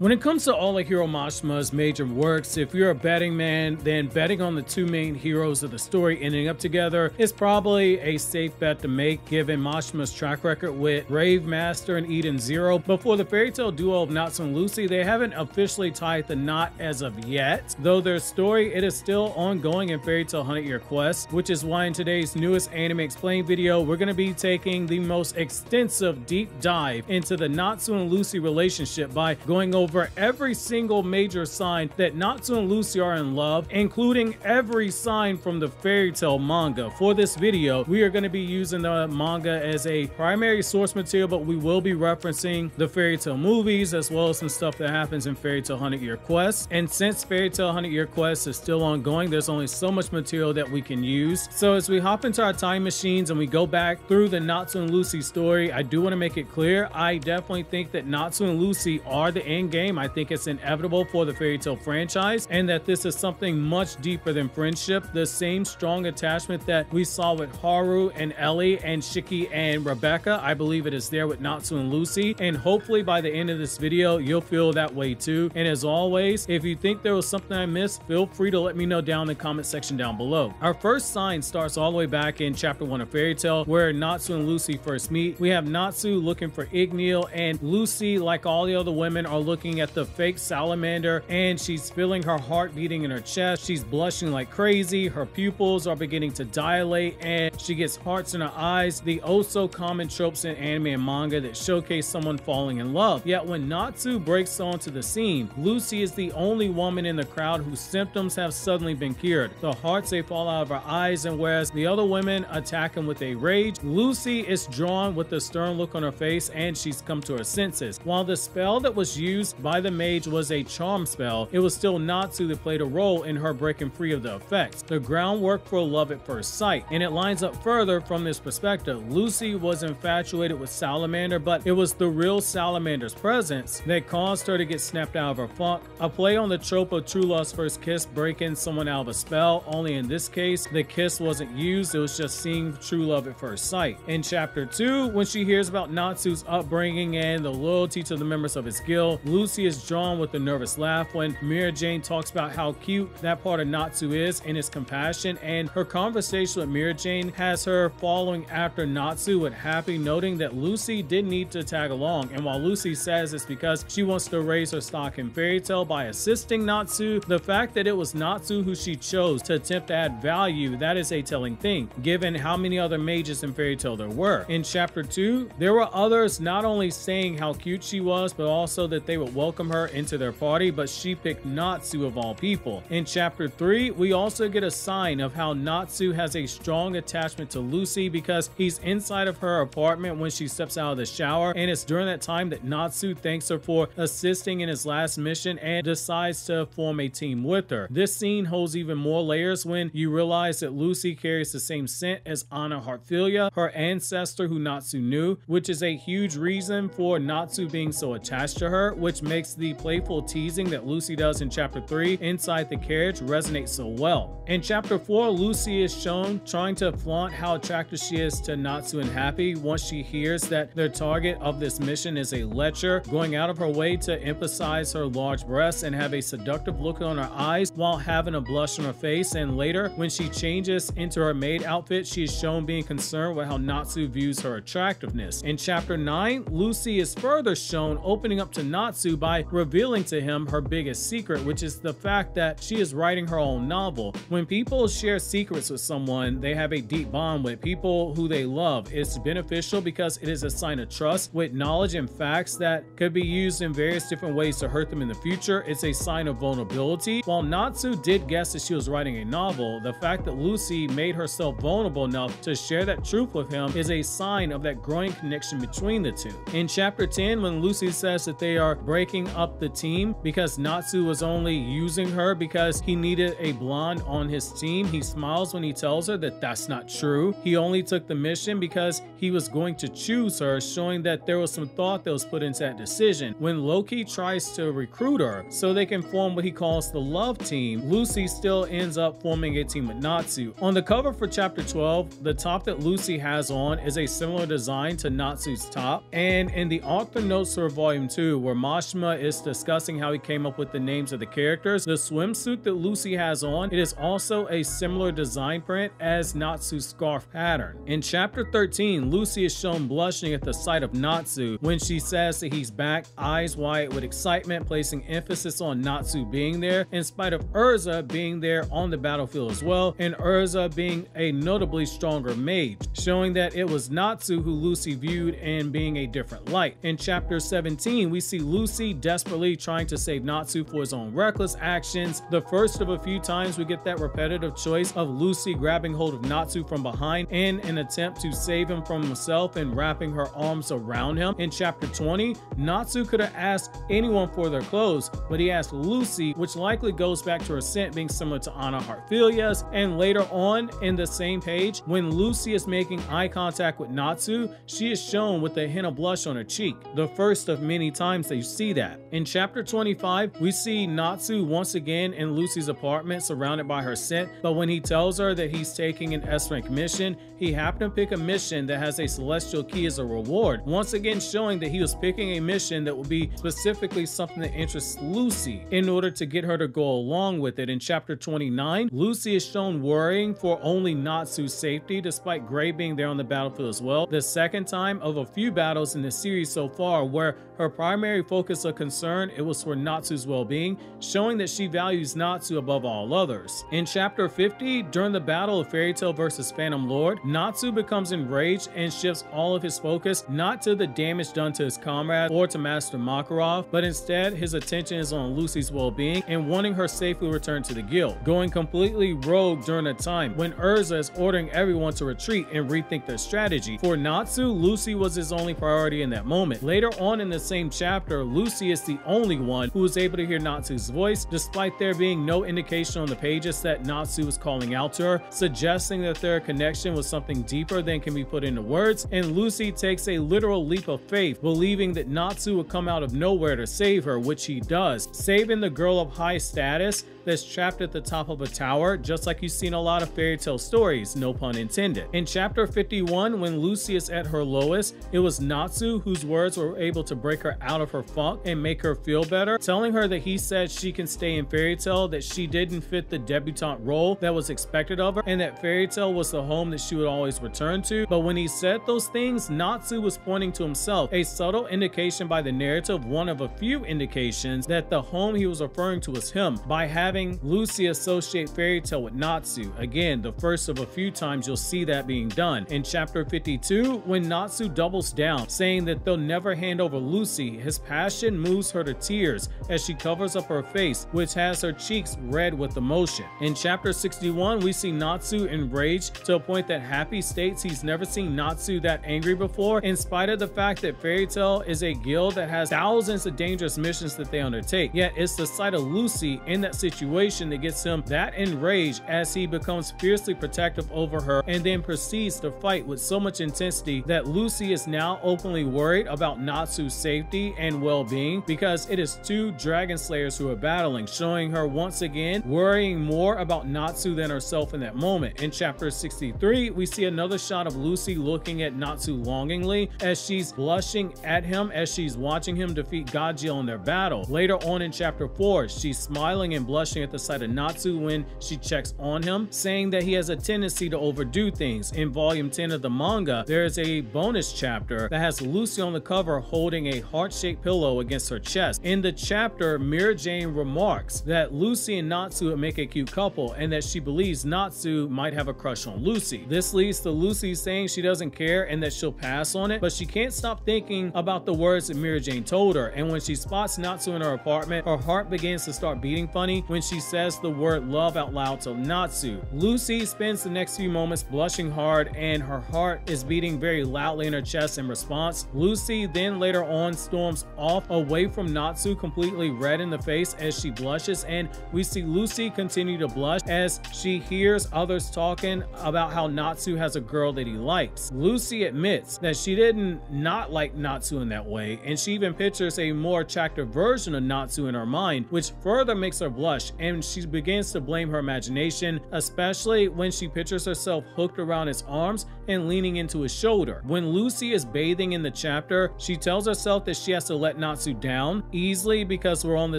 When it comes to all of Hiro Mashima's major works, if you're a betting man, then betting on the two main heroes of the story ending up together is probably a safe bet to make given Mashima's track record with Brave Master and Eden Zero. But for the fairy tale duo of Natsu and Lucy, they haven't officially tied the knot as of yet, though their story it is still ongoing in Fairy Tail 100 Year Quest, which is why in today's newest Anime Explained video, we're going to be taking the most extensive deep dive into the Natsu and Lucy relationship by going over every single major sign that Natsu and Lucy are in love, including every sign from the fairy tale manga. For this video, we are going to be using the manga as a primary source material, but we will be referencing the fairy tale movies as well as some stuff that happens in Fairy Tail 100 Year Quest. And since Fairy Tail 100 Year Quest is still ongoing, there's only so much material that we can use. So as we hop into our time machines and we go back through the Natsu and Lucy story, I do want to make it clear, I definitely think that Natsu and Lucy are the end game. I think it's inevitable for the fairy tale franchise, and that this is something much deeper than friendship. The same strong attachment that we saw with Haru and Ellie and Shiki and Rebecca, I believe it is there with Natsu and Lucy, and hopefully by the end of this video you'll feel that way too. And as always, if you think there was something I missed, feel free to let me know down in the comment section down below. Our first sign starts all the way back in chapter 1 of Fairy Tail, where Natsu and Lucy first meet. We have Natsu looking for Igneel, and Lucy, like all the other women, are looking at the fake salamander, and she's feeling her heart beating in her chest. She's blushing like crazy, her pupils are beginning to dilate, and she gets hearts in her eyes, the oh so common tropes in anime and manga that showcase someone falling in love. Yet when Natsu breaks onto the scene, Lucy is the only woman in the crowd whose symptoms have suddenly been cured. The hearts, they fall out of her eyes, and whereas the other women attack him with a rage, Lucy is drawn with a stern look on her face, and she's come to her senses. While the spell that was used by the mage was a charm spell, it was still Natsu that played a role in her breaking free of the effects. The groundwork for love at first sight, and it lines up further from this perspective. Lucy was infatuated with Salamander, but it was the real Salamander's presence that caused her to get snapped out of her funk. A play on the trope of true love's first kiss breaking someone out of a spell, only in this case the kiss wasn't used, it was just seeing true love at first sight. In chapter 2, when she hears about Natsu's upbringing and the loyalty to the members of his guild, Lucy is drawn with a nervous laugh when Mira Jane talks about how cute that part of Natsu is and his compassion, and her conversation with Mira Jane has her following after Natsu with happy, noting that Lucy didn't need to tag along. And while Lucy says it's because she wants to raise her stock in Fairy Tail by assisting Natsu, the fact that it was Natsu who she chose to attempt to add value, that is a telling thing, given how many other mages in Fairy Tail there were. In chapter 2, there were others not only saying how cute she was, but also that they would welcome her into their party, but she picked Natsu of all people. In chapter 3, we also get a sign of how Natsu has a strong attachment to Lucy because he's inside of her apartment when she steps out of the shower, and it's during that time that Natsu thanks her for assisting in his last mission and decides to form a team with her. This scene holds even more layers when you realize that Lucy carries the same scent as Anna Heartfilia, her ancestor who Natsu knew, which is a huge reason for Natsu being so attached to her, which makes the playful teasing that Lucy does in chapter 3 inside the carriage resonate so well. In chapter 4, Lucy is shown trying to flaunt how attracted she is to Natsu and Happy once she hears that their target of this mission is a lecher, going out of her way to emphasize her large breasts and have a seductive look on her eyes while having a blush on her face. And later, when she changes into her maid outfit, she is shown being concerned with how Natsu views her attractiveness. In chapter 9, Lucy is further shown opening up to Natsu by revealing to him her biggest secret, which is the fact that she is writing her own novel. When people share secrets with someone they have a deep bond with, people who they love, it's beneficial because it is a sign of trust with knowledge and facts that could be used in various different ways to hurt them in the future. It's a sign of vulnerability. While Natsu did guess that she was writing a novel, the fact that Lucy made herself vulnerable enough to share that truth with him is a sign of that growing connection between the two. In chapter 10, when Lucy says that they are breaking up the team because Natsu was only using her because he needed a blonde on his team, he smiles when he tells her that that's not true. He only took the mission because he was going to choose her, showing that there was some thought that was put into that decision. When Loki tries to recruit her so they can form what he calls the love team, Lucy still ends up forming a team with Natsu. On the cover for chapter 12, the top that Lucy has on is a similar design to Natsu's top, and in the author notes for volume 2, where Mash Mashima is discussing how he came up with the names of the characters, the swimsuit that Lucy has on, it is also a similar design print as Natsu's scarf pattern. In chapter 13, Lucy is shown blushing at the sight of Natsu when she says that he's back, eyes wide with excitement, placing emphasis on Natsu being there, in spite of Urza being there on the battlefield as well, and Urza being a notably stronger mage, showing that it was Natsu who Lucy viewed in being a different light. In chapter 17, we see Lucy desperately trying to save Natsu for his own reckless actions. The first of a few times we get that repetitive choice of Lucy grabbing hold of Natsu from behind in an attempt to save him from himself and wrapping her arms around him. In chapter 20, Natsu could have asked anyone for their clothes, but he asked Lucy, which likely goes back to her scent being similar to Anna Heartfilia's. And later on in the same page, when Lucy is making eye contact with Natsu, she is shown with a hint of blush on her cheek, the first of many times that you see that. In chapter 25, we see Natsu once again in Lucy's apartment surrounded by her scent, but when he tells her that he's taking an S-rank mission, he happened to pick a mission that has a celestial key as a reward, once again showing that he was picking a mission that would be specifically something that interests Lucy in order to get her to go along with it. In chapter 29, Lucy is shown worrying for only Natsu's safety despite Gray being there on the battlefield as well, the second time of a few battles in the series so far where her primary focus of concern it was for Natsu's well-being, showing that she values Natsu above all others. In chapter 50, during the battle of Fairy Tail versus Phantom Lord, Natsu becomes enraged and shifts all of his focus not to the damage done to his comrade or to Master Makarov, but instead his attention is on Lucy's well-being and wanting her safely returned to the guild, going completely rogue during a time when Urza is ordering everyone to retreat and rethink their strategy. For Natsu, Lucy was his only priority in that moment. Later on in the same chapter, Lucy is the only one who is able to hear Natsu's voice, despite there being no indication on the pages that Natsu was calling out to her, suggesting that their connection was something deeper than can be put into words, and Lucy takes a literal leap of faith, believing that Natsu would come out of nowhere to save her, which he does, saving the girl of high status that's trapped at the top of a tower, just like you've seen a lot of fairy tale stories, no pun intended. In chapter 51, when Lucy is at her lowest, it was Natsu whose words were able to break her out of her funk and make her feel better, telling her that he said she can stay in Fairy Tail, that she didn't fit the debutante role that was expected of her, and that Fairy Tail was the home that she would always return to. But when he said those things, Natsu was pointing to himself, a subtle indication by the narrative, one of a few indications that the home he was referring to was him, by having Lucy associate Fairy Tail with Natsu. Again, the first of a few times you'll see that being done. In chapter 52, when Natsu doubles down, saying that they'll never hand over Lucy, his passion moves her to tears as she covers up her face, which has her cheeks red with emotion. In chapter 61, we see Natsu enraged to a point that Happy states he's never seen Natsu that angry before, in spite of the fact that Fairy Tail is a guild that has thousands of dangerous missions that they undertake. Yet it's the sight of Lucy in that situation that gets him that enraged as he becomes fiercely protective over her and then proceeds to fight with so much intensity that Lucy is now openly worried about Natsu's safety and well-being, because it is two dragon slayers who are battling, showing her once again worrying more about Natsu than herself in that moment. In chapter 63, we see another shot of Lucy looking at Natsu longingly as she's blushing at him as she's watching him defeat Gajeel in their battle. Later on in chapter 4, she's smiling and blushing at the sight of Natsu when she checks on him, saying that he has a tendency to overdo things. In volume 10 of the manga, there is a bonus chapter that has Lucy on the cover holding a heart-shaped pillow against her chest. In the chapter, Mira Jane remarks that Lucy and Natsu would make a cute couple and that she believes Natsu might have a crush on Lucy. This leads to Lucy saying she doesn't care and that she'll pass on it, but she can't stop thinking about the words that Mira Jane told her, and when she spots Natsu in her apartment, her heart begins to start beating funny when she says the word love out loud to Natsu. Lucy spends the next few moments blushing hard and her heart is beating very loudly in her chest in response. Lucy then later on storms off away from Natsu completely red in the face as she blushes, and we see Lucy continue to blush as she hears others talking about how Natsu has a girl that he likes. Lucy admits that she didn't not like Natsu in that way, and she even pictures a more attractive version of Natsu in her mind, which further makes her blush, and she begins to blame her imagination, especially when she pictures herself hooked around his arms and leaning into his shoulder. When Lucy is bathing in the chapter, she tells herself that she has to let Natsu Natsu down easily because we're on the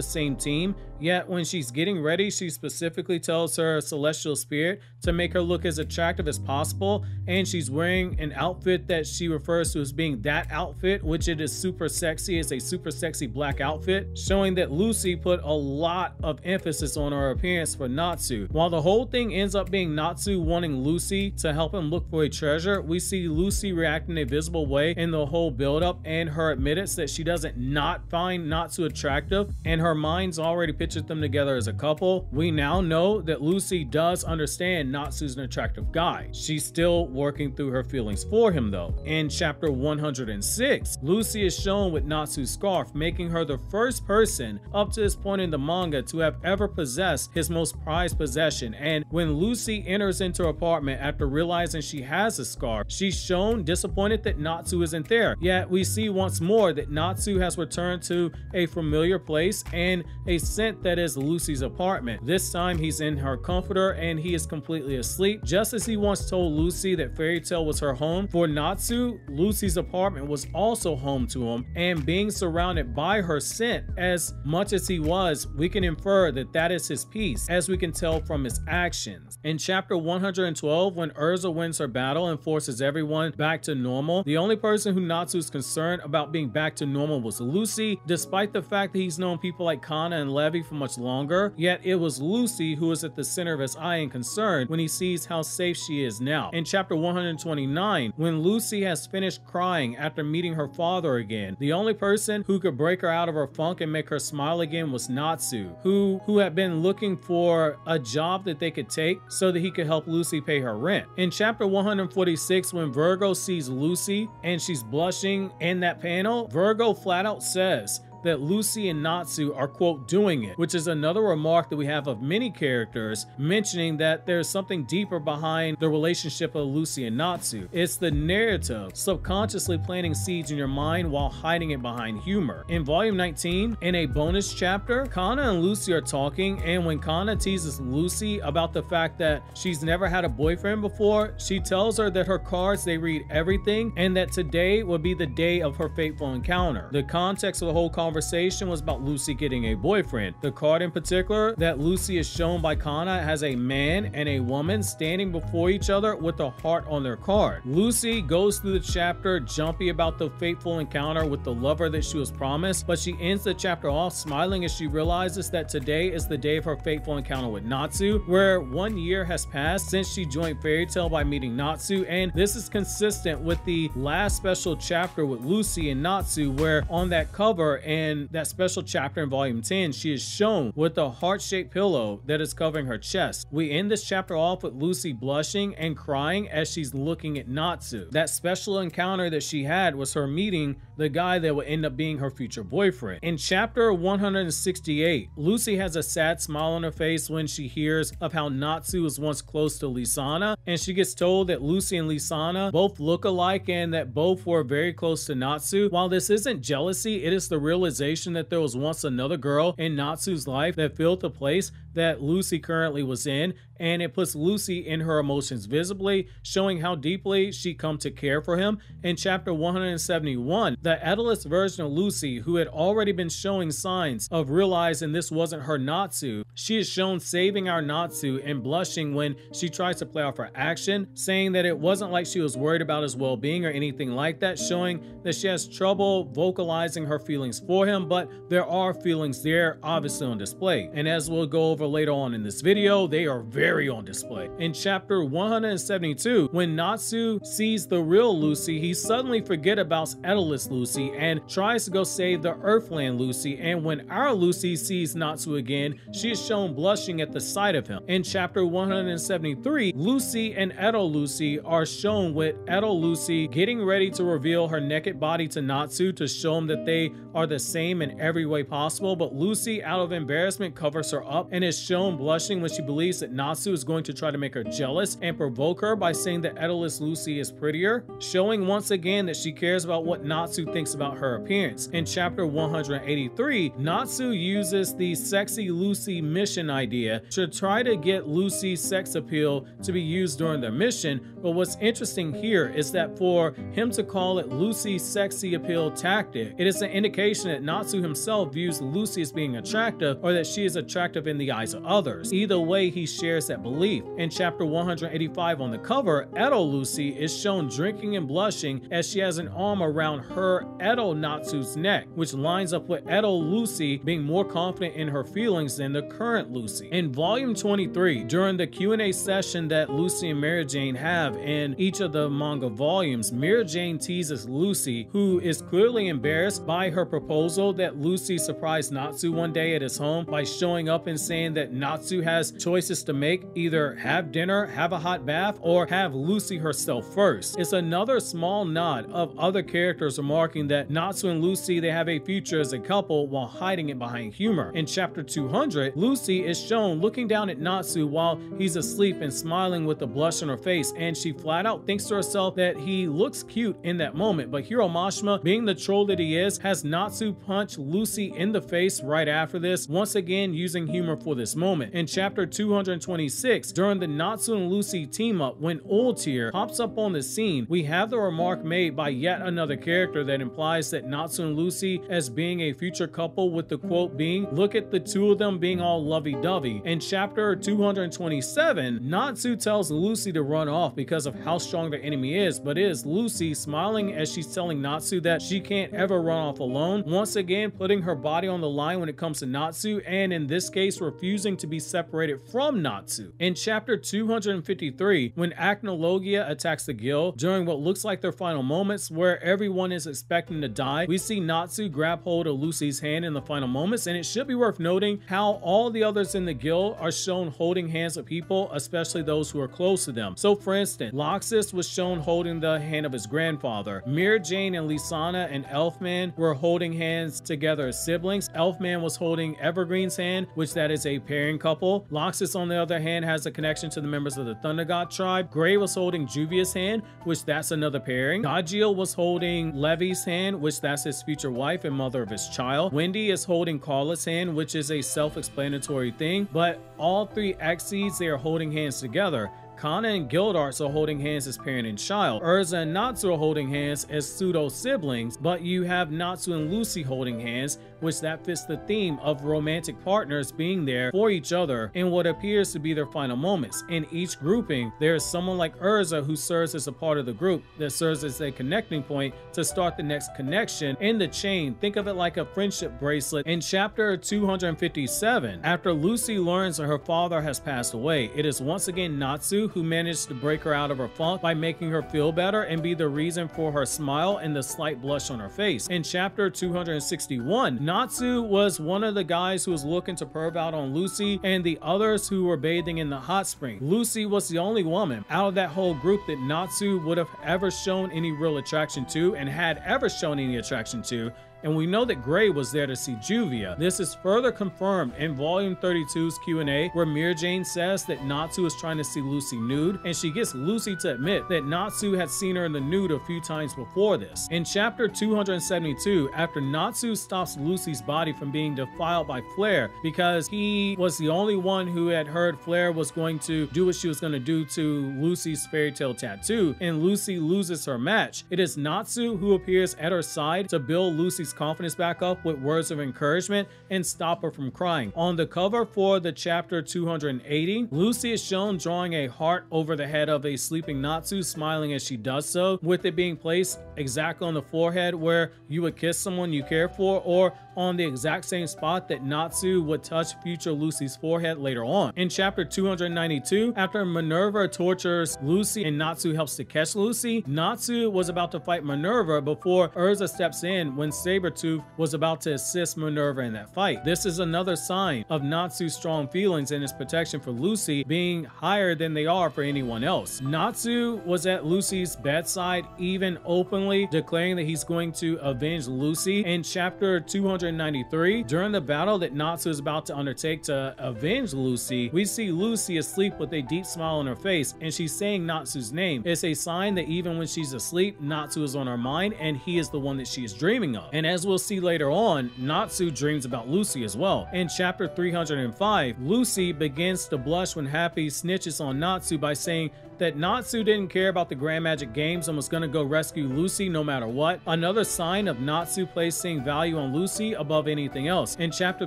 same team. Yet when she's getting ready, she specifically tells her celestial spirit to make her look as attractive as possible, and she's wearing an outfit that she refers to as being that outfit, which it is super sexy. It's a super sexy black outfit, showing that Lucy put a lot of emphasis on her appearance for Natsu. While the whole thing ends up being Natsu wanting Lucy to help him look for a treasure, we see Lucy react in a visible way in the whole build-up and her admittance that she doesn't not find Natsu attractive, and her mind's already pictured them together as a couple. We now know that Lucy does understand Natsu's an attractive guy. She's still working through her feelings for him though. In chapter 106, Lucy is shown with Natsu's scarf, making her the first person up to this point in the manga to have ever possessed his most prized possession. And when Lucy enters into her apartment after realizing she has a scarf, she's shown disappointed that Natsu isn't there. Yet we see once more that Natsu has returned to a familiar place and a scent that is Lucy's apartment. This time he's in her comforter and he is completely asleep. Just as he once told Lucy that Fairy Tail was her home, for Natsu, Lucy's apartment was also home to him, and being surrounded by her scent as much as he was, we can infer that that is his peace, as we can tell from his actions. In chapter 112, when Urza wins her battle and forces everyone back to normal, the only person who Natsu is concerned about being back to normal was Lucy, despite the fact that he's known people like Kana and Levi for much longer. Yet it was Lucy who is at the center of his eye and concern when he sees how safe she is now. In chapter 129, when Lucy has finished crying after meeting her father again, the only person who could break her out of her funk and make her smile again was Natsu, who had been looking for a job that they could take so that he could help Lucy pay her rent. In chapter 146, when Virgo sees Lucy and she's blushing in that panel, Virgo flat out says that Lucy and Natsu are, quote, doing it, which is another remark that we have of many characters mentioning that there's something deeper behind the relationship of Lucy and Natsu. It's the narrative subconsciously planting seeds in your mind while hiding it behind humor. In volume 19, in a bonus chapter, Kana and Lucy are talking, and when Kana teases Lucy about the fact that she's never had a boyfriend before, she tells her that her cards, they read everything, and that today would be the day of her fateful encounter. The context of the whole conversation was about Lucy getting a boyfriend. The card in particular that Lucy is shown by Kana has a man and a woman standing before each other with a heart on their card. Lucy goes through the chapter jumpy about the fateful encounter with the lover that she was promised, but she ends the chapter off smiling as she realizes that today is the day of her fateful encounter with Natsu, where 1 year has passed since she joined Fairy Tail by meeting Natsu, and this is consistent with the last special chapter with Lucy and Natsu, where on that cover and that special chapter in volume 10, she is shown with a heart-shaped pillow that is covering her chest. We end this chapter off with Lucy blushing and crying as she's looking at Natsu. That special encounter that she had was her meeting the guy that would end up being her future boyfriend. In chapter 168, Lucy has a sad smile on her face when she hears of how Natsu was once close to Lisana, and she gets told that Lucy and Lisana both look alike and that both were very close to Natsu. While this isn't jealousy, it is the realization that there was once another girl in Natsu's life that filled the place that Lucy currently was in, and it puts Lucy in her emotions visibly, showing how deeply she come to care for him. In chapter 171, the Edelist version of Lucy, who had already been showing signs of realizing this wasn't her Natsu, she is shown saving our Natsu and blushing when she tries to play off her action, saying that it wasn't like she was worried about his well-being or anything like that, showing that she has trouble vocalizing her feelings for him, but there are feelings there obviously on display. And as we'll go over later on in this video, they are very on display. In chapter 172, when Natsu sees the real Lucy, he suddenly forgets about Edelist Lucy and tries to go save the Earthland Lucy, and when our Lucy sees Natsu again, she is shown blushing at the sight of him. In chapter 173, Lucy and Edel Lucy are shown with Edel Lucy getting ready to reveal her naked body to Natsu to show him that they are the same in every way possible, but Lucy, out of embarrassment, covers her up and is shown blushing when she believes that Natsu is going to try to make her jealous and provoke her by saying that Edelist Lucy is prettier, showing once again that she cares about what Natsu thinks about her appearance. In chapter 183, Natsu uses the sexy Lucy mission idea to try to get Lucy's sex appeal to be used during their mission, but what's interesting here is that for him to call it Lucy's sexy appeal tactic, it is an indication that Natsu himself views Lucy as being attractive, or that she is attractive in the eyes of others. Either way, he shares that belief. In chapter 185 on the cover, Edo Lucy is shown drinking and blushing as she has an arm around her Edo Natsu's neck, which lines up with Edo Lucy being more confident in her feelings than the current Lucy. In volume 23, during the Q&A session that Lucy and Mary Jane have in each of the manga volumes, Mary Jane teases Lucy, who is clearly embarrassed by her proposal that Lucy surprised Natsu one day at his home by showing up and saying that Natsu has choices to make, either have dinner, have a hot bath, or have Lucy herself first. It's another small nod of other characters remarking that Natsu and Lucy, they have a future as a couple while hiding it behind humor. In chapter 200, Lucy is shown looking down at Natsu while he's asleep and smiling with a blush on her face, and she flat out thinks to herself that he looks cute in that moment, but Hiro Mashima, being the troll that he is, has Natsu punch Lucy in the face right after this, once again using humor for this moment. In chapter 226, during the Natsu and Lucy team up, when Ultier pops up on the scene, we have the remark made by yet another character that implies that Natsu and Lucy as being a future couple, with the quote being, "Look at the two of them being all lovey-dovey." In chapter 227, Natsu tells Lucy to run off because of how strong the enemy is, but it is Lucy smiling as she's telling Natsu that she can't ever run off alone, once again putting her body on the line when it comes to Natsu, and in this case refusing to be separated from Natsu. In chapter 253, when Acnologia attacks the guild during what looks like their final moments where everyone is expecting to die, we see Natsu grab hold of Lucy's hand in the final moments, and it should be worth noting how all the others in the guild are shown holding hands of people, especially those who are close to them. So for instance, Loxus was shown holding the hand of his grandfather. Mira Jane and Lisana and Elfman were holding hands together as siblings. Elfman was holding Evergreen's hand, which that is a pairing couple. Loxus on the other hand has a connection to the members of the Thunder God tribe. Gray was holding Juvia's hand, which that's another pairing. Gajeel was holding Levy's hand, which that's his future wife and mother of his child. Wendy is holding Carla's hand, which is a self-explanatory thing, but all three Xyzs, they are holding hands together. Kana and Gildarts are holding hands as parent and child. Urza and Natsu are holding hands as pseudo-siblings, but you have Natsu and Lucy holding hands, which that fits the theme of romantic partners being there for each other in what appears to be their final moments. In each grouping, there is someone like Urza who serves as a part of the group that serves as a connecting point to start the next connection in the chain. Think of it like a friendship bracelet. In chapter 257, after Lucy learns that her father has passed away, it is once again Natsu who managed to break her out of her funk by making her feel better and be the reason for her smile and the slight blush on her face. In chapter 261, Natsu was one of the guys who was looking to perv out on Lucy and the others who were bathing in the hot spring. Lucy was the only woman out of that whole group that Natsu would have ever shown any real attraction to and had ever shown any attraction to. And we know that Gray was there to see Juvia. This is further confirmed in volume 32's Q&A, where Mira Jane says that Natsu is trying to see Lucy nude, and she gets Lucy to admit that Natsu had seen her in the nude a few times before this. In chapter 272, after Natsu stops Lucy's body from being defiled by Flare because he was the only one who had heard Flare was going to do what she was going to do to Lucy's fairy tale tattoo, and Lucy loses her match, it is Natsu who appears at her side to build Lucy's confidence back up with words of encouragement and stop her from crying. On the cover for the chapter 280, Lucy is shown drawing a heart over the head of a sleeping Natsu, smiling as she does so, with it being placed exactly on the forehead where you would kiss someone you care for, or on the exact same spot that Natsu would touch future Lucy's forehead later on. In chapter 292, after Minerva tortures Lucy and Natsu helps to catch Lucy, Natsu was about to fight Minerva before Urza steps in when Sabretooth was about to assist Minerva in that fight. This is another sign of Natsu's strong feelings and his protection for Lucy being higher than they are for anyone else. Natsu was at Lucy's bedside, even openly declaring that he's going to avenge Lucy. In chapter 293, during the battle that Natsu is about to undertake to avenge Lucy, we see Lucy asleep with a deep smile on her face, and she's saying Natsu's name. It's a sign that even when she's asleep, Natsu is on her mind, and he is the one that she is dreaming of. And as we'll see later on, Natsu dreams about Lucy as well. In chapter 305, Lucy begins to blush when Happy snitches on Natsu by saying that Natsu didn't care about the Grand Magic Games and was going to go rescue Lucy no matter what. Another sign of Natsu placing value on Lucy above anything else. In chapter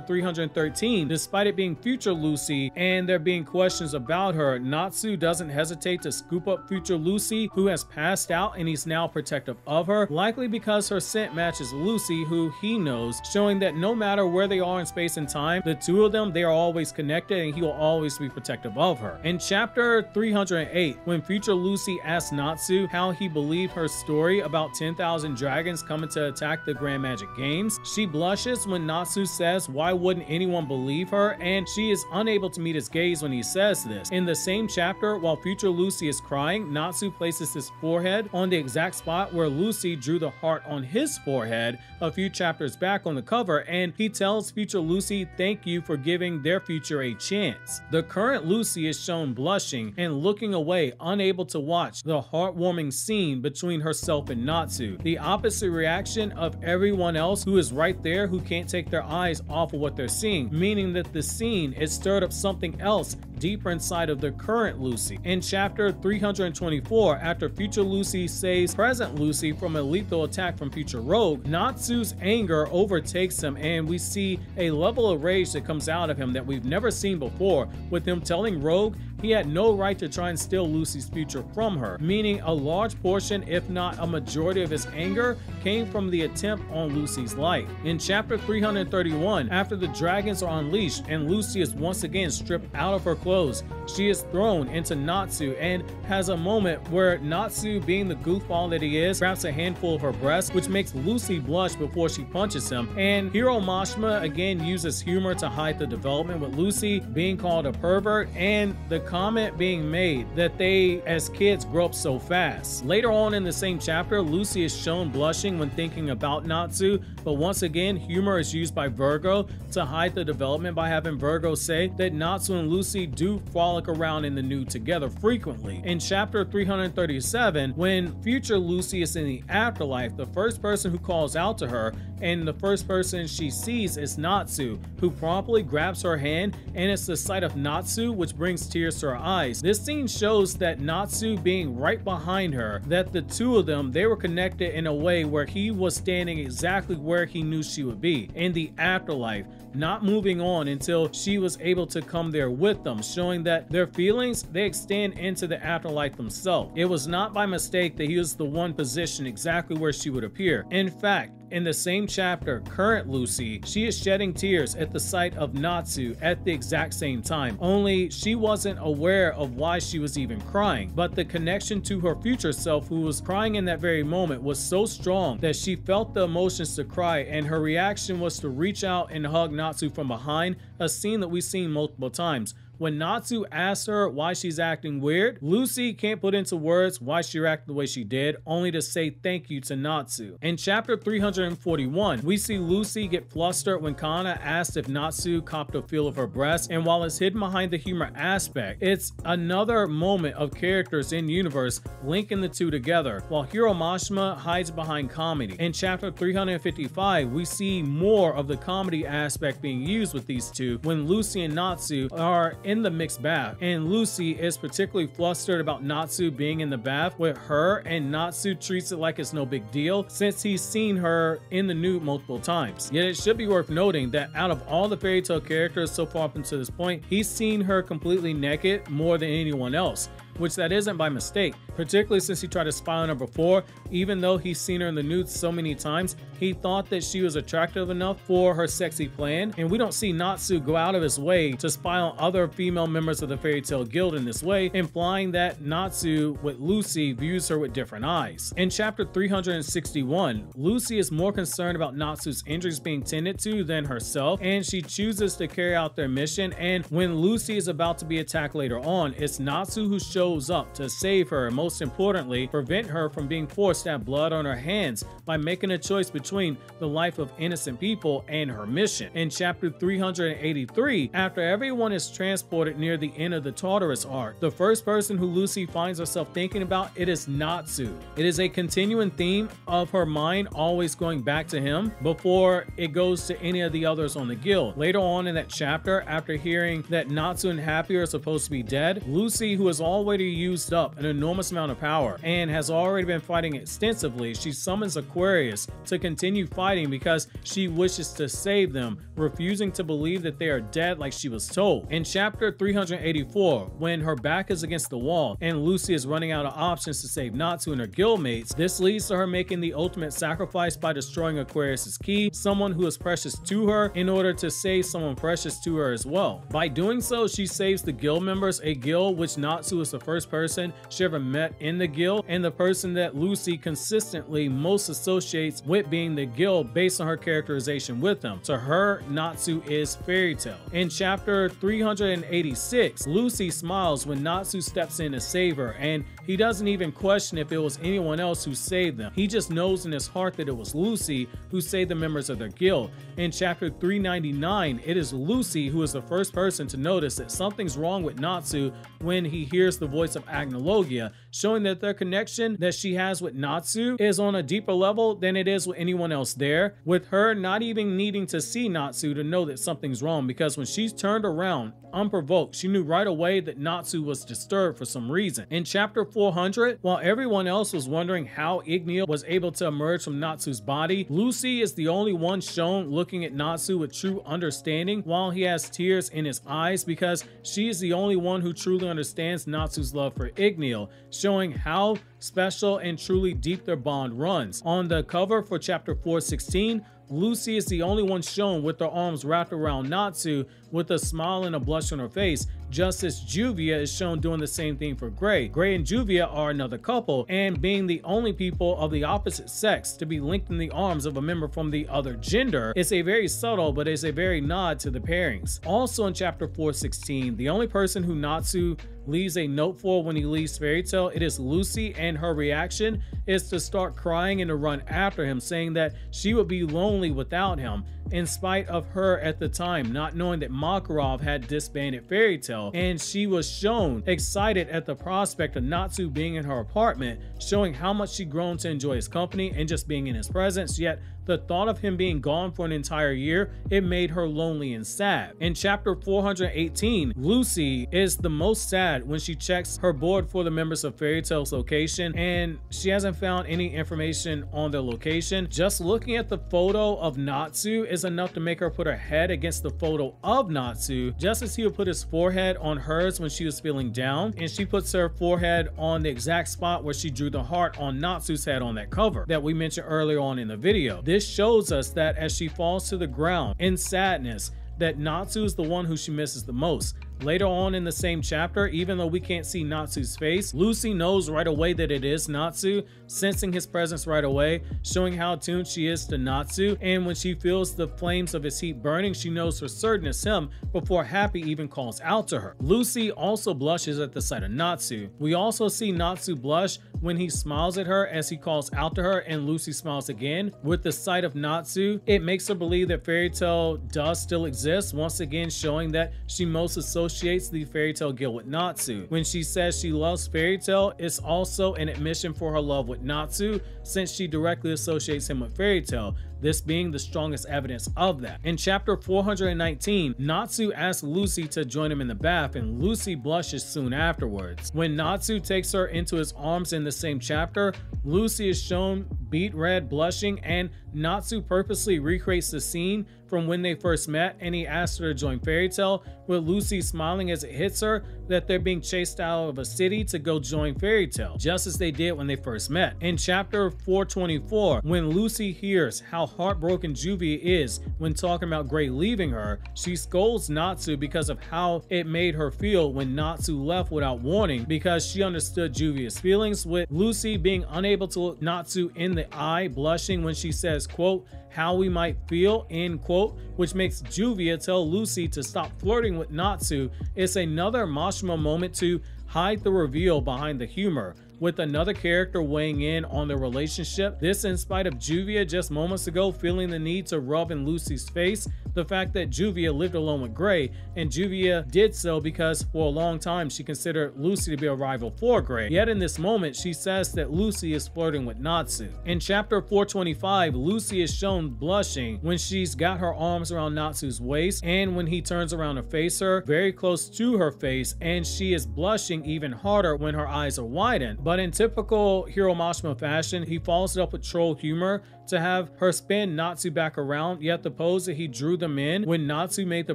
313, despite it being future Lucy and there being questions about her, Natsu doesn't hesitate to scoop up future Lucy, who has passed out, and he's now protective of her, likely because her scent matches Lucy, who he knows, showing that no matter where they are in space and time, the two of them, they are always connected and he will always be protective of her. In chapter 308, when future Lucy asks Natsu how he believed her story about 10,000 dragons coming to attack the Grand Magic Games, she blushes when Natsu says why wouldn't anyone believe her, and she is unable to meet his gaze when he says this. In the same chapter, while future Lucy is crying, Natsu places his forehead on the exact spot where Lucy drew the heart on his forehead a few chapters back on the cover, and he tells future Lucy thank you for giving their future a chance. The current Lucy is shown blushing and looking away, unable to watch the heartwarming scene between herself and Natsu, the opposite reaction of everyone else who is right there who can't take their eyes off of what they're seeing, meaning that the scene is stirred up something else deeper inside of the current Lucy. In chapter 324, after future Lucy saves present Lucy from a lethal attack from future Rogue, Natsu's anger overtakes him, and we see a level of rage that comes out of him that we've never seen before, with him telling Rogue he had no right to try and steal Lucy's future from her, meaning a large portion, if not a majority of his anger, came from the attempt on Lucy's life. In chapter 331, after the dragons are unleashed and Lucy is once again stripped out of her clothes, she is thrown into Natsu and has a moment where Natsu, being the goofball that he is, grabs a handful of her breast, which makes Lucy blush before she punches him. And Hiro Mashima again uses humor to hide the development, with Lucy being called a pervert and the comment being made that they as kids grow up so fast. Later on in the same chapter, Lucy is shown blushing when thinking about Natsu, but once again humor is used by Virgo to hide the development by having Virgo say that Natsu and Lucy do frolic around in the nude together frequently. In chapter 337, when future Lucy is in the afterlife, the first person who calls out to her and the first person she sees is Natsu, who promptly grabs her hand, and it's the sight of Natsu which brings tears to her eyes. This scene shows that Natsu being right behind her, that the two of them, they were connected in a way where he was standing exactly where he knew she would be, in the afterlife, not moving on until she was able to come there with them, showing that their feelings, they extend into the afterlife themselves. It was not by mistake that he was the one positioned exactly where she would appear. In fact, in the same chapter, current Lucy, she is shedding tears at the sight of Natsu at the exact same time, only she wasn't aware of why she was even crying, but the connection to her future self, who was crying in that very moment, was so strong that she felt the emotions to cry, and her reaction was to reach out and hug Natsu from behind, a scene that we've seen multiple times. When Natsu asks her why she's acting weird, Lucy can't put into words why she reacted the way she did, only to say thank you to Natsu. In chapter 341, we see Lucy get flustered when Kana asks if Natsu copped a feel of her breast, and while it's hidden behind the humor aspect, it's another moment of characters in universe linking the two together, while Hiro Mashima hides behind comedy. In chapter 355, we see more of the comedy aspect being used with these two when Lucy and Natsu are in the mixed bath, and Lucy is particularly flustered about Natsu being in the bath with her, and Natsu treats it like it's no big deal since he's seen her in the nude multiple times. Yet it should be worth noting that out of all the fairy tale characters so far up until this point, he's seen her completely naked more than anyone else, which that isn't by mistake, particularly since he tried to spy on her before. Even though he's seen her in the nude so many times, he thought that she was attractive enough for her sexy plan, and we don't see Natsu go out of his way to spy on other female members of the Fairy Tale Guild in this way, implying that Natsu with Lucy views her with different eyes. In chapter 361, Lucy is more concerned about Natsu's injuries being tended to than herself, and she chooses to carry out their mission, and when Lucy is about to be attacked later on, it's Natsu who shows up to save her, and most importantly, prevent her from being forced to have blood on her hands by making a choice between the life of innocent people and her mission. In chapter 383, after everyone is transported near the end of the Tartarus arc, the first person who Lucy finds herself thinking about it is Natsu. It is a continuing theme of her mind always going back to him before it goes to any of the others on the guild. Later on in that chapter, after hearing that Natsu and Happy are supposed to be dead, Lucy, who has already used up an enormous amount of power and has already been fighting extensively, she summons Aquarius to continue fighting because she wishes to save them, refusing to believe that they are dead like she was told. In chapter 384, when her back is against the wall and Lucy is running out of options to save Natsu and her guildmates, this leads to her making the ultimate sacrifice by destroying Aquarius's key, someone who is precious to her, in order to save someone precious to her as well. By doing so, she saves the guild members, a guild which Natsu is the first person she ever met in the guild, and the person that Lucy consistently most associates with being the guild based on her characterization with them. To her, Natsu is Fairy Tail. In chapter 386, Lucy smiles when Natsu steps in to save her, and he doesn't even question if it was anyone else who saved them. He just knows in his heart that it was Lucy who saved the members of their guild. In chapter 399, it is Lucy who is the first person to notice that something's wrong with Natsu when he hears the voice of Agnologia, showing that their connection that she has with Natsu is on a deeper level than it is with anyone else there, with her not even needing to see Natsu to know that something's wrong, because when she's turned around unprovoked, she knew right away that Natsu was disturbed for some reason. In chapter 400, while everyone else was wondering how Igneo was able to emerge from Natsu's body, Lucy is the only one shown looking at Natsu with true understanding while he has tears in his eyes, because she is the only one who truly understands Natsu's love for Igneo, showing how special and truly deep their bond runs. On the cover for chapter 416, Lucy is the only one shown with her arms wrapped around Natsu with a smile and a blush on her face, just as Juvia is shown doing the same thing for Gray. Gray and Juvia are another couple, and being the only people of the opposite sex to be linked in the arms of a member from the other gender is a very subtle, but is a very nod to the pairings. Also in chapter 416, the only person who Natsu leaves a note for when he leaves Fairy Tail, it is Lucy, and her reaction is to start crying and to run after him, saying that she would be lonely without him, in spite of her at the time not knowing that Makarov had disbanded Fairy Tail, and she was shown excited at the prospect of Natsu being in her apartment, showing how much she'd grown to enjoy his company and just being in his presence, yet the thought of him being gone for an entire year, it made her lonely and sad. In chapter 418, Lucy is the most sad when she checks her board for the members of Fairy Tail's location, and she hasn't found any information on their location. Just looking at the photo of Natsu is enough to make her put her head against the photo of Natsu, just as he would put his forehead on hers when she was feeling down, and she puts her forehead on the exact spot where she drew the heart on Natsu's head on that cover that we mentioned earlier on in the video. This shows us that as she falls to the ground in sadness, that Natsu is the one who she misses the most. Later on in the same chapter, even though we can't see Natsu's face, Lucy knows right away that it is Natsu, sensing his presence right away, showing how attuned she is to Natsu, and when she feels the flames of his heat burning, she knows for certain it's him before Happy even calls out to her. Lucy also blushes at the sight of Natsu. We also see Natsu blush when he smiles at her as he calls out to her, and Lucy smiles again. With the sight of Natsu, it makes her believe that Fairy Tail does still exist, once again showing that she most associates the Fairy Tail guild with Natsu. When she says she loves Fairy Tail, it's also an admission for her love with Natsu, since she directly associates him with Fairy Tail, this being the strongest evidence of that. In chapter 419, Natsu asks Lucy to join him in the bath, and Lucy blushes soon afterwards. When Natsu takes her into his arms in the same chapter, Lucy is shown beet red blushing, and Natsu purposely recreates the scene from when they first met, and he asks her to join Fairy Tail, with Lucy smiling as it hits her that they're being chased out of a city to go join Fairy Tail, just as they did when they first met. In chapter 424, when Lucy hears how heartbroken Juvia is when talking about Gray leaving her, she scolds Natsu because of how it made her feel when Natsu left without warning, because she understood Juvia's feelings, with Lucy being unable to look Natsu in the eye, blushing when she says, quote, "how we might feel," end quote, which makes Juvia tell Lucy to stop flirting with Natsu. It's another Mashima moment to hide the reveal behind the humor, with another character weighing in on their relationship. This in spite of Juvia just moments ago feeling the need to rub in Lucy's face the fact that Juvia lived alone with Gray, and Juvia did so because for a long time she considered Lucy to be a rival for Gray. Yet in this moment, she says that Lucy is flirting with Natsu. In chapter 425, Lucy is shown blushing when she's got her arms around Natsu's waist, and when he turns around to face her, very close to her face, and she is blushing even harder when her eyes are widened. But in typical Hiro Mashima fashion, he follows it up with troll humor to have her spin Natsu back around, yet the pose that he drew them in when Natsu made the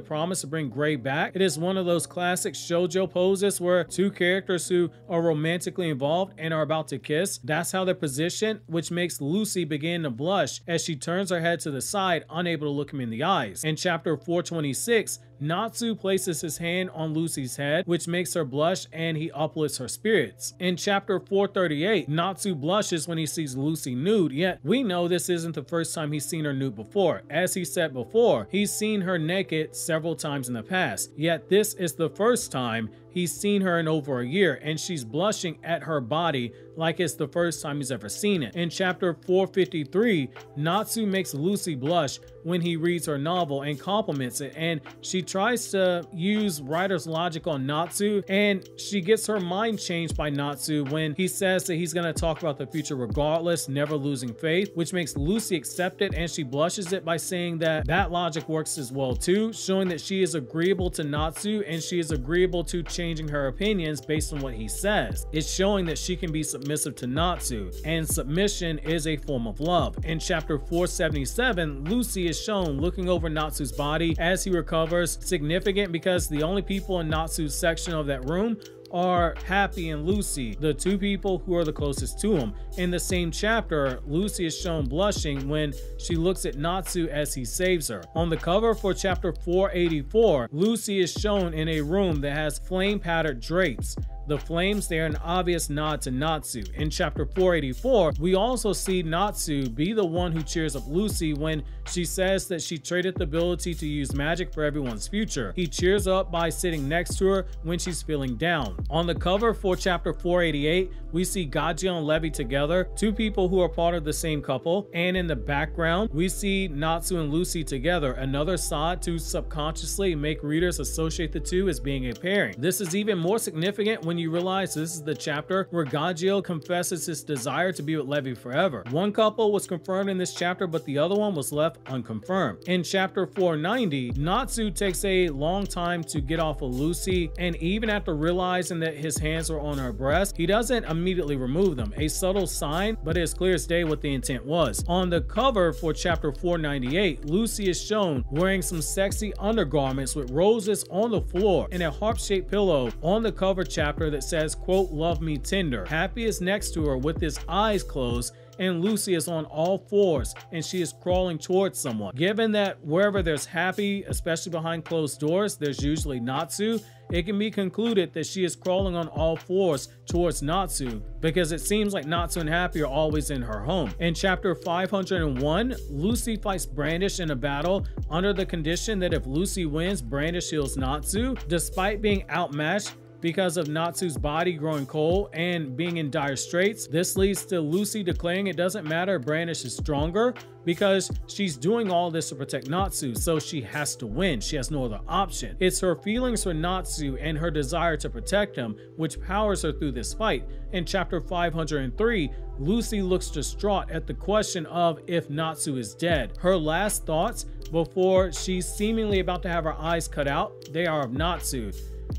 promise to bring Gray back, it is one of those classic shoujo poses where two characters who are romantically involved and are about to kiss. That's how they're positioned, which makes Lucy begin to blush as she turns her head to the side, unable to look him in the eyes. In chapter 426, Natsu places his hand on Lucy's head, which makes her blush, and he uplifts her spirits. In chapter 438, Natsu blushes when he sees Lucy nude, yet we know this isn't the first time he's seen her nude before. As he said before, he's seen her naked several times in the past, yet this is the first time he's seen her in over a year, and she's blushing at her body like it's the first time he's ever seen it. In chapter 453, Natsu makes Lucy blush when he reads her novel and compliments it, and she tries to use writer's logic on Natsu, and she gets her mind changed by Natsu when he says that he's going to talk about the future regardless, never losing faith, which makes Lucy accept it, and she blushes it by saying that that logic works as well too, showing that she is agreeable to Natsu and she is agreeable to changing her opinions based on what he says. It's showing that she can be submissive to Natsu, and submission is a form of love. In chapter 477, Lucy is shown looking over Natsu's body as he recovers, significant because the only people in Natsu's section of that room are Happy and Lucy, the two people who are the closest to him. In the same chapter, Lucy is shown blushing when she looks at Natsu as he saves her. On the cover for chapter 484, Lucy is shown in a room that has flame-patterned drapes. The flames, they are an obvious nod to Natsu. In chapter 484, we also see Natsu be the one who cheers up Lucy when she says that she traded the ability to use magic for everyone's future. He cheers up by sitting next to her when she's feeling down. On the cover for chapter 488, we see Gajio and Levi together, two people who are part of the same couple, and in the background, we see Natsu and Lucy together, another side to subconsciously make readers associate the two as being a pairing. This is even more significant when you realize this is the chapter where Gajio confesses his desire to be with Levi forever. One couple was confirmed in this chapter, but the other one was left unconfirmed. In chapter 490, Natsu takes a long time to get off of Lucy, and even after realizing that his hands were on her breast, he doesn't immediately remove them. A subtle sign, but it's clear as day what the intent was. On the cover for chapter 498, Lucy is shown wearing some sexy undergarments with roses on the floor and a heart-shaped pillow on the cover chapter that says, quote, "Love me tender." Happy is next to her with his eyes closed, and Lucy is on all fours and she is crawling towards someone. Given that wherever there's Happy, especially behind closed doors, there's usually Natsu, it can be concluded that she is crawling on all fours towards Natsu because it seems like Natsu and Happy are always in her home. In chapter 501, Lucy fights Brandish in a battle under the condition that if Lucy wins, Brandish heals Natsu. Despite being outmatched because of Natsu's body growing cold and being in dire straits, this leads to Lucy declaring it doesn't matter if Brandish is stronger because she's doing all this to protect Natsu, so she has to win. She has no other option. It's her feelings for Natsu and her desire to protect him which powers her through this fight. In chapter 503, Lucy looks distraught at the question of if Natsu is dead. Her last thoughts before she's seemingly about to have her eyes cut out, they are of Natsu.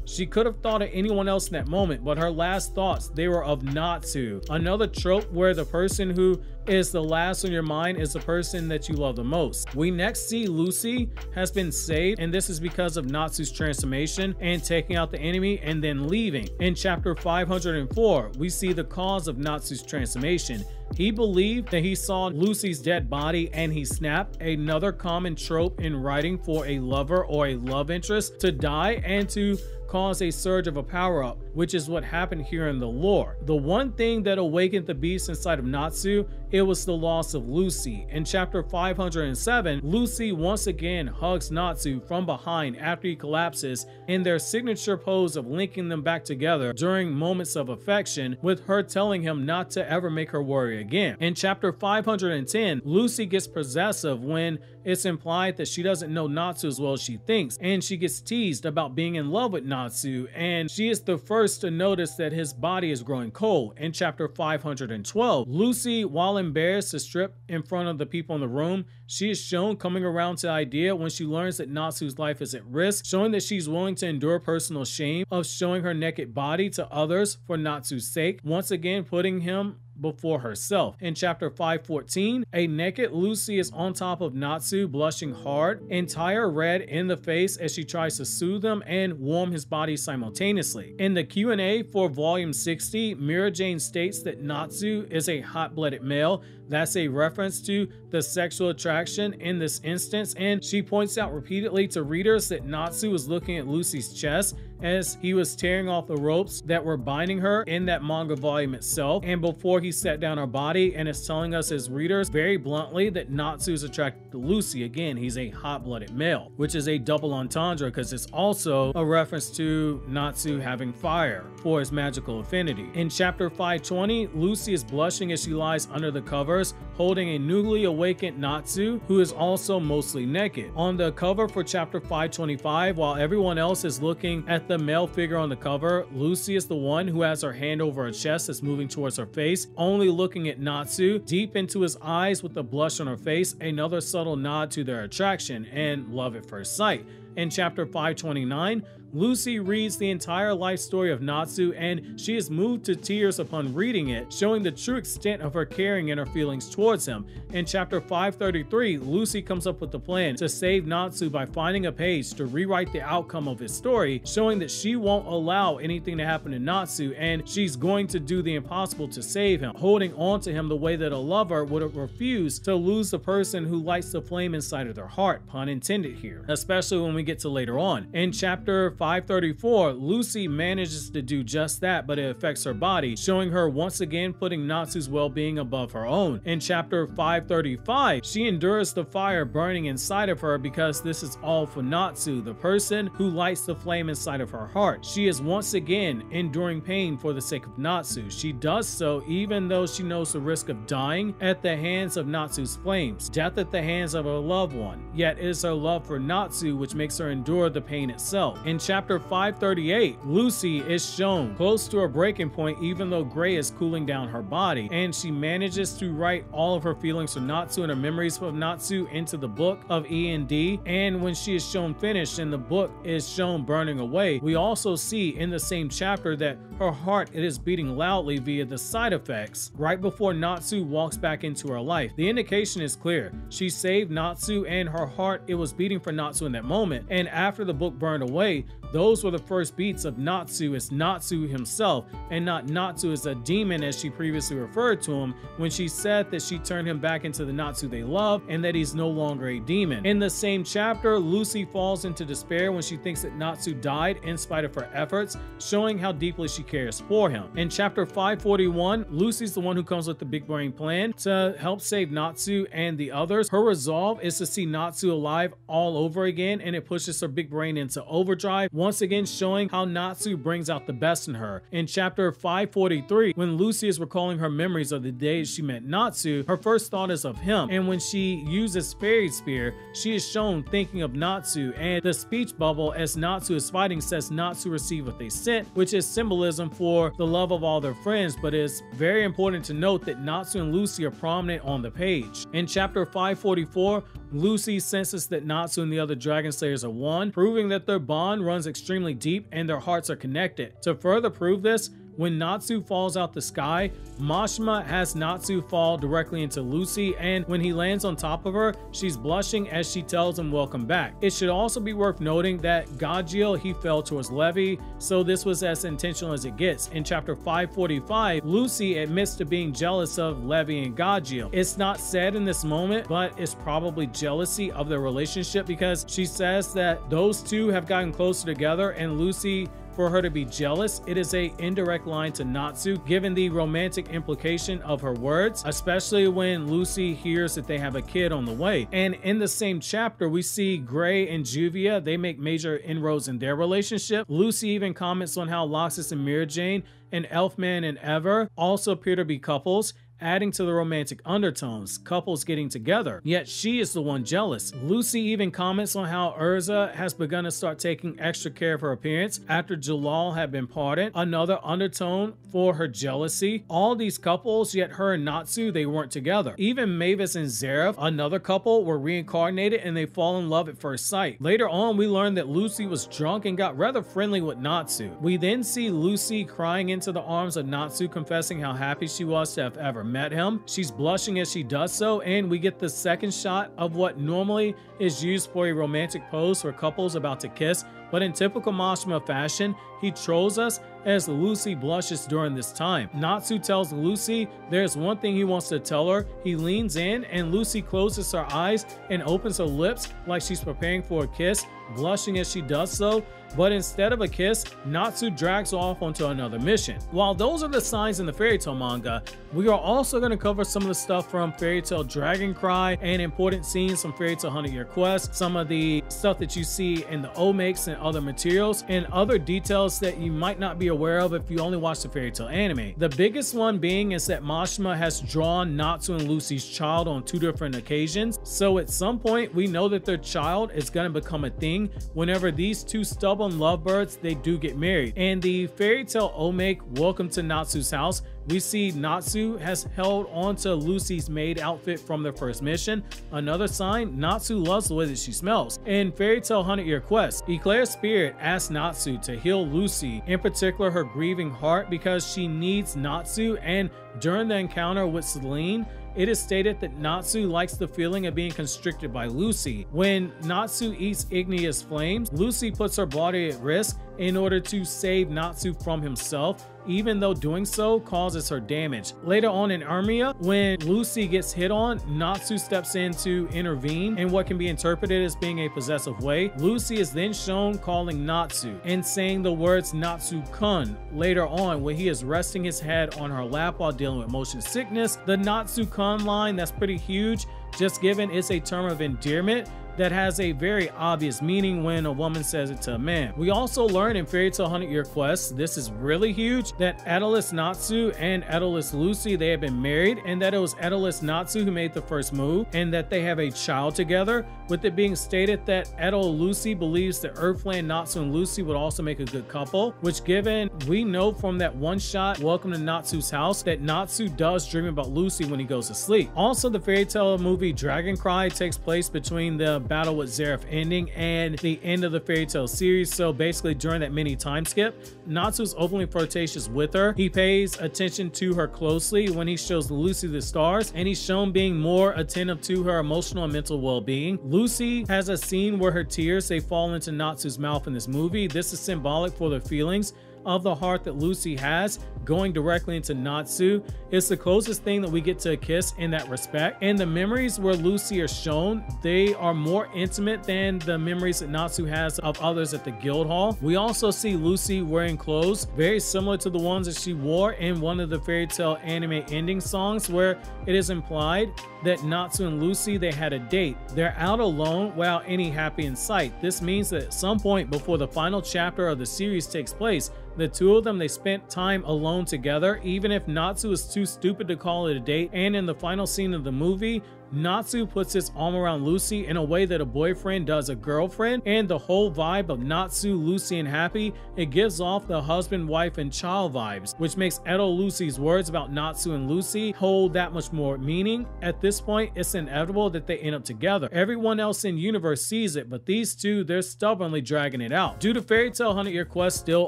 She could have thought of anyone else in that moment, but her last thoughts, they were of Natsu. Another trope where the person who is the last on your mind is the person that you love the most. We next see Lucy has been saved, and this is because of Natsu's transformation and taking out the enemy and then leaving. In chapter 504, we see the cause of Natsu's transformation. He believed that he saw Lucy's dead body and he snapped, another common trope in writing for a lover or a love interest to die and to cause a surge of a power-up, which is what happened here in the lore. The one thing that awakened the beast inside of Natsu, it was the loss of Lucy. In chapter 507, Lucy once again hugs Natsu from behind after he collapses in their signature pose of linking them back together during moments of affection, with her telling him not to ever make her worry again. In chapter 510, Lucy gets possessive when it's implied that she doesn't know Natsu as well as she thinks, and she gets teased about being in love with Natsu, and she is the first to notice that his body is growing cold. In chapter 512, Lucy, while embarrassed to strip in front of the people in the room, she is shown coming around to the idea when she learns that Natsu's life is at risk, showing that she's willing to endure personal shame of showing her naked body to others for Natsu's sake, once again putting him before herself. In chapter 514, a naked Lucy is on top of Natsu, blushing hard, entire red in the face as she tries to soothe him and warm his body simultaneously. In the Q&A for volume 60, Mira Jane states that Natsu is a hot-blooded male. That's a reference to the sexual attraction in this instance, and she points out repeatedly to readers that Natsu was looking at Lucy's chest as he was tearing off the ropes that were binding her in that manga volume itself, and before he set down her body, and is telling us as readers very bluntly that Natsu is attracted to Lucy. Again, he's a hot-blooded male, which is a double entendre because it's also a reference to Natsu having fire for his magical affinity. In chapter 520, Lucy is blushing as she lies under the covers, holding a newly awakened Natsu, who is also mostly naked. On the cover for chapter 525, while everyone else is looking at the male figure on the cover, Lucy is the one who has her hand over her chest that's moving towards her face, only looking at Natsu deep into his eyes with the blush on her face, another subtle nod to their attraction and love at first sight. In chapter 529, Lucy reads the entire life story of Natsu, and she is moved to tears upon reading it, showing the true extent of her caring and her feelings towards him. In chapter 533, Lucy comes up with the plan to save Natsu by finding a page to rewrite the outcome of his story, showing that she won't allow anything to happen to Natsu, and she's going to do the impossible to save him, holding on to him the way that a lover would refuse to lose the person who lights the flame inside of their heart, pun intended here, especially when we get to later on. In chapter 534, Lucy manages to do just that, but it affects her body, showing her once again putting Natsu's well-being above her own. In chapter 535, she endures the fire burning inside of her because this is all for Natsu, the person who lights the flame inside of her heart. She is once again enduring pain for the sake of Natsu. She does so even though she knows the risk of dying at the hands of Natsu's flames, death at the hands of her loved one. Yet it is her love for Natsu which makes her endure the pain itself. In chapter 538, Lucy is shown close to her breaking point even though gray is cooling down her body, and she manages to write all of her feelings for Natsu and her memories of Natsu into the book of E&D, and when she is shown finished and the book is shown burning away, we also see in the same chapter that her heart is beating loudly via the side effects right before Natsu walks back into her life. The indication is clear. She saved Natsu and her heart, it was beating for Natsu in that moment, and after the book burned away, those were the first beats of Natsu as Natsu himself, and not Natsu as a demon as she previously referred to him when she said that she turned him back into the Natsu they love and that he's no longer a demon. In the same chapter, Lucy falls into despair when she thinks that Natsu died in spite of her efforts, showing how deeply she cares for him. In chapter 541, Lucy's the one who comes with the big brain plan to help save Natsu and the others. Her resolve is to see Natsu alive all over again, and it pushes her big brain into overdrive, once again showing how Natsu brings out the best in her. In chapter 543, when Lucy is recalling her memories of the days she met Natsu, her first thought is of him, and when she uses Fairy Spear, she is shown thinking of Natsu, and the speech bubble as Natsu is fighting says Natsu received what they sent, which is symbolism for the love of all their friends, but it's very important to note that Natsu and Lucy are prominent on the page. In chapter 544, Lucy senses that Natsu and the other Dragon Slayers are one, proving that their bond runs extremely deep and their hearts are connected. To further prove this, when Natsu falls out the sky, Mashima has Natsu fall directly into Lucy, and when he lands on top of her, she's blushing as she tells him welcome back. It should also be worth noting that Gajiel, he fell towards Levi, so this was as intentional as it gets. In chapter 545, Lucy admits to being jealous of Levi and Gajiel. It's not said in this moment, but it's probably jealousy of their relationship because she says that those two have gotten closer together, and Lucy for her to be jealous, it is a indirect line to Natsu, given the romantic implication of her words, especially when Lucy hears that they have a kid on the way. And in the same chapter, we see Gray and Juvia, they make major inroads in their relationship. Lucy even comments on how Loxus and Mira Jane and Elfman and Ever also appear to be couples, adding to the romantic undertones, couples getting together, yet she is the one jealous. Lucy even comments on how Urza has begun to start taking extra care of her appearance after Jalal had been pardoned, another undertone for her jealousy. All these couples, yet her and Natsu, they weren't together. Even Mavis and Zareth, another couple, were reincarnated and they fall in love at first sight. Later on, we learned that Lucy was drunk and got rather friendly with Natsu. We then see Lucy crying into the arms of Natsu, confessing how happy she was to have ever met him. She's blushing as she does so, and we get the second shot of what normally is used for a romantic pose for couples about to kiss, but in typical Mashima fashion, he trolls us as Lucy blushes during this time. Natsu tells Lucy there's one thing he wants to tell her. He leans in and Lucy closes her eyes and opens her lips like she's preparing for a kiss, blushing as she does so. But instead of a kiss, Natsu drags off onto another mission. While those are the signs in the Fairy Tail manga, we are also going to cover some of the stuff from Fairy Tail Dragon Cry and important scenes from Fairy Tail 100 Year Quest, some of the stuff that you see in the Omakes and other materials, and other details that you might not be aware of if you only watch the Fairy Tail anime. The biggest one being is that Mashima has drawn Natsu and Lucy's child on 2 different occasions, so at some point we know that their child is going to become a thing whenever these 2 stubborn lovebirds, they do get married. And the Fairy Tail Omake Welcome to Natsu's House, we see Natsu has held on to Lucy's maid outfit from their first mission. Another sign, Natsu loves the way that she smells. In Fairy Tail 100 Year Quest, Eclair's spirit asks Natsu to heal Lucy, in particular her grieving heart, because she needs Natsu, and during the encounter with Celine, it is stated that Natsu likes the feeling of being constricted by Lucy. When Natsu eats igneous flames, Lucy puts her body at risk in order to save Natsu from himself, even though doing so causes her damage. Later on in Armia, when Lucy gets hit on, Natsu steps in to intervene in what can be interpreted as being a possessive way. Lucy is then shown calling Natsu and saying the words Natsu-kun later on when he is resting his head on her lap while dealing with motion sickness. The Natsu-kun line, that's pretty huge, just given it's a term of endearment that has a very obvious meaning when a woman says it to a man. We also learn in Fairy Tail 100 Year Quest, this is really huge, that Edelus Natsu and Edelus Lucy, they have been married, and that it was Edelus Natsu who made the first move, and that they have a child together, with it being stated that Edel Lucy believes that Earthland Natsu and Lucy would also make a good couple, which given we know from that one shot, Welcome to Natsu's House, that Natsu does dream about Lucy when he goes to sleep. Also, the Fairy Tail movie Dragon Cry takes place between the battle with Zareth ending and the end of the Fairy Tail series, so basically during that mini time skip, Natsu's openly flirtatious with her. He pays attention to her closely when he shows Lucy the stars, and he's shown being more attentive to her emotional and mental well-being. Lucy has a scene where her tears, they fall into Natsu's mouth in this movie. This is symbolic for the feelings of the heart that Lucy has going directly into Natsu. It's the closest thing that we get to a kiss in that respect. And the memories where Lucy are shown, they are more intimate than the memories that Natsu has of others at the guild hall. We also see Lucy wearing clothes very similar to the ones that she wore in one of the Fairy Tail anime ending songs, where it is implied that Natsu and Lucy, they had a date. They're out alone without any happy in sight. This means that at some point before the final chapter of the series takes place, the 2 of them, they spent time alone together, even if Natsu is too stupid to call it a date. And in the final scene of the movie, Natsu puts his arm around Lucy in a way that a boyfriend does a girlfriend, and the whole vibe of Natsu, Lucy, and happy, it gives off the husband, wife, and child vibes, which makes Edo Lucy's words about Natsu and Lucy hold that much more meaning. At this point, it's inevitable that they end up together. Everyone else in universe sees it, but these 2, they're stubbornly dragging it out. Due to Fairy Tail 100 Year Quest still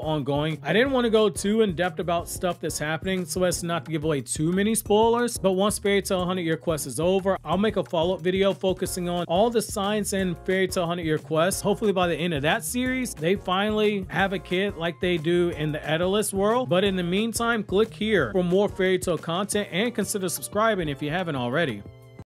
ongoing, I didn't want to go too in depth about stuff that's happening so as not to give away too many spoilers, but once Fairy Tail 100 Year Quest is over, I'll make a follow-up video focusing on all the signs in Fairy Tail 100 Year Quest. Hopefully by the end of that series, they finally have a kid like they do in the Edelus world. But in the meantime, click here for more Fairy Tail content and consider subscribing if you haven't already.